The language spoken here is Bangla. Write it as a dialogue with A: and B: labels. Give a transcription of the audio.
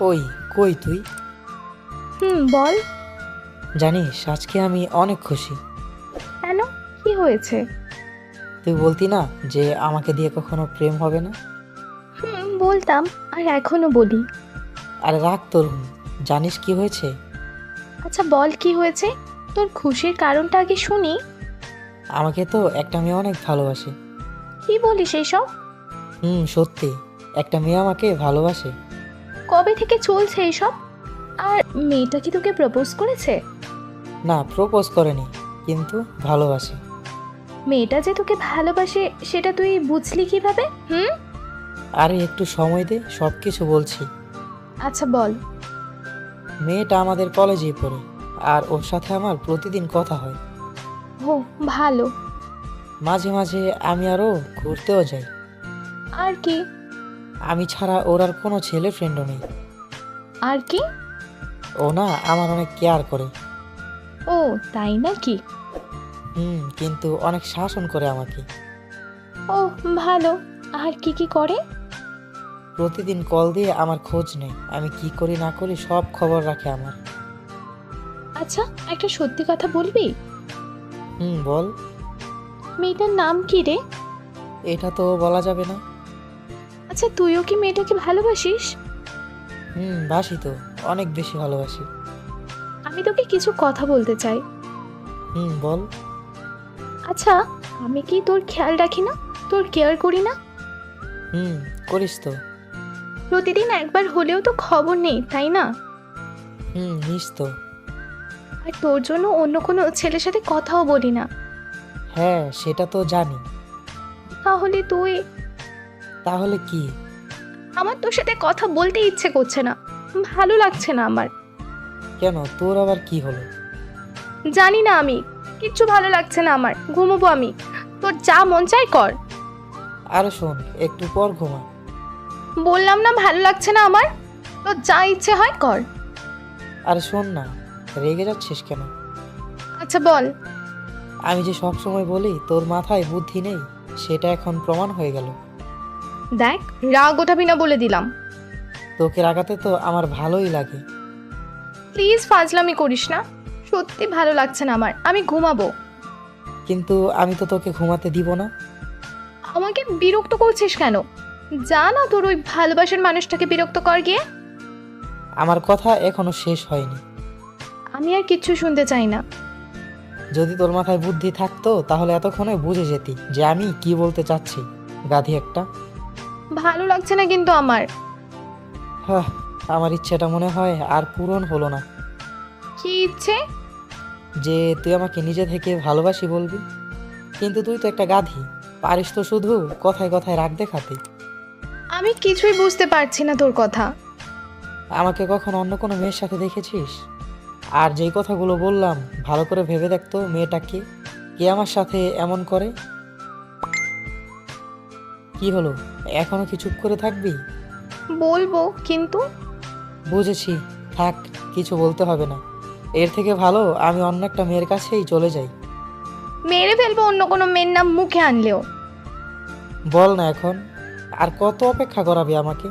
A: ওই, কই তুই?
B: বল।
A: জানিস আজকে আমি অনেক খুশি।
B: কেন? কি হয়েছে?
A: তুই বলতি না যে আমাকে দিয়ে কখনো প্রেম হবে না?
B: বলতাম, আর এখনো বলি।
A: আরে রাখ তোর হুম। জানিস কি হয়েছে?
B: আচ্ছা বল, কি হয়েছে? তোর খুশির কারণটা আগে শুনি।
A: আমাকে তো একটা মেয়ে অনেক ভালোবাসে।
B: কি বলিস এইসব?
A: সত্যি, একটা মেয়ে আমাকে ভালোবাসে।
B: কবে থেকে চলছে এইসব? আর মেয়েটা কি তোকে প্রপোজ করেছে?
A: না, প্রপোজ করেনি, কিন্তু ভালোবাসে।
B: মেয়েটা যে তোকে ভালোবাসে সেটা তুই বুঝলি কিভাবে?
A: আরে একটু সময় দে, সব কিছু বলছি।
B: আচ্ছা বল।
A: মেয়েটা আমাদের কলেজেই পড়ে, আর ওর সাথে আমার প্রতিদিন কথা হয়।
B: ও, ভালো।
A: মাঝে মাঝে আমি আরও ঘুরতেও যাই।
B: আর কি?
A: আমি ছাড়া ওর আর কোনো ছেলে ফ্রেন্ডও নেই।
B: আর কি?
A: ও না আমার অনেক কেয়ার করে।
B: ও, তাই নাকি?
A: কিন্তু অনেক শাসন করে আমাকে।
B: ও, ভালো। আর কি কি করে?
A: প্রতিদিন কল দিয়ে আমার খোঁজ নেয়, আমি কি করি না করি সব খবর রাখে আমার।
B: আচ্ছা, একটা সত্যি কথা বলবি?
A: বল।
B: মেয়েটার নাম কি রে?
A: এটা তো বলা যাবে না।
B: আচ্ছা, তুইও কি মেয়েটাকে ভালোবাসিস?
A: বাসি তো, অনেক বেশি ভালোবাসি।
B: আমি তোকে কিছু কথা বলতে চাই।
A: বল।
B: আচ্ছা, আমি কি তোর খেয়াল রাখি না? তোর কেয়ার করি না?
A: করিস তো।
B: প্রতিদিন একবার হলেও তো খবর নেই, তাই না?
A: নিস তো।
B: আর তোর জন্য অন্য কোনো ছেলের সাথে কথাও বলি না।
A: হ্যাঁ, সেটা তো জানি।
B: তাহলে তুই?
A: তাহলে কি?
B: আমার তোর সাথে কথা বলতে ইচ্ছে করছে না, ভালো লাগছে না আমার।
A: কেন, তোর আবার কি হলো?
B: জানি না, আমি কিচ্ছু ভালো লাগছে না আমার, ঘুমোবো আমি। তোর যা মন চাই কর।
A: আরে শোন, একটু পর ঘুমা।
B: বললাম না ভালো লাগছে না আমার, তোর যা ইচ্ছে হয় কর।
A: আরে শোন না, রেগে যাচ্ছিস কেন?
B: আচ্ছা বল।
A: আমি যে সব সময় বলি তোর মাথায় বুদ্ধি নেই, সেটা এখন প্রমাণ হয়ে গেল।
B: দেখ, রাগ ওঠাবি না বলে দিলাম।
A: তোকে রাগাতে তো আমার ভালোই লাগে।
B: প্লিজ ফাজলামি করিস না, সত্যি ভালো লাগছে না আমার, আমি ঘুমাবো।
A: কিন্তু আমি তো তোকে ঘুমাতে দিব না।
B: আমাকে বিরক্ত করছিস কেন? যা না, তোর ওই ভালোবাসার মানুষটাকে বিরক্ত কর গিয়ে।
A: আমার কথা এখনো শেষ হয়নি।
B: আমি আর কিচ্ছু শুনতে চাই না।
A: যদি তোর মাথায় বুদ্ধি থাকতো তাহলে এতক্ষণে বুঝে যেতি যে আমি কি বলতে চাচ্ছি। গাধি একটা।
B: ভালো লাগছে না কিন্তু আমার।
A: হ্যাঁ, আমার ইচ্ছেটা মনে হয় আর পূরণ হলো না।
B: কি ইচ্ছে?
A: যে তুই আমাকে নিজে থেকে ভালোবাসি বলবি। কিন্তু তুই তো একটা গাধি, পারিস তো শুধু কথায় কথায় রাগ দেখাতে।
B: আমি কিছুই বুঝতে পারছি না তোর কথা।
A: আমাকে কখন অন্য কোনো মেয়ের সাথে দেখেছিস? আর যেই কথাগুলো বললাম, ভালো করে ভেবে দেখতো মেয়েটাকে, কে আমার সাথে এমন করে। কি হলো, এখনো কি চুপ করে থাকবি?
B: বলবো কিন্তু।
A: বুঝেছি, থাক, কিছু বলতে হবে না। এর থেকে ভালো আমি অন্য একটা মেয়ের কাছেই চলে যাই।
B: মেরে ফেলবো অন্য কোনো মেয়ের নাম মুখে আনলেও।
A: বল না এখন, আর কত অপেক্ষা করাবি আমাকে?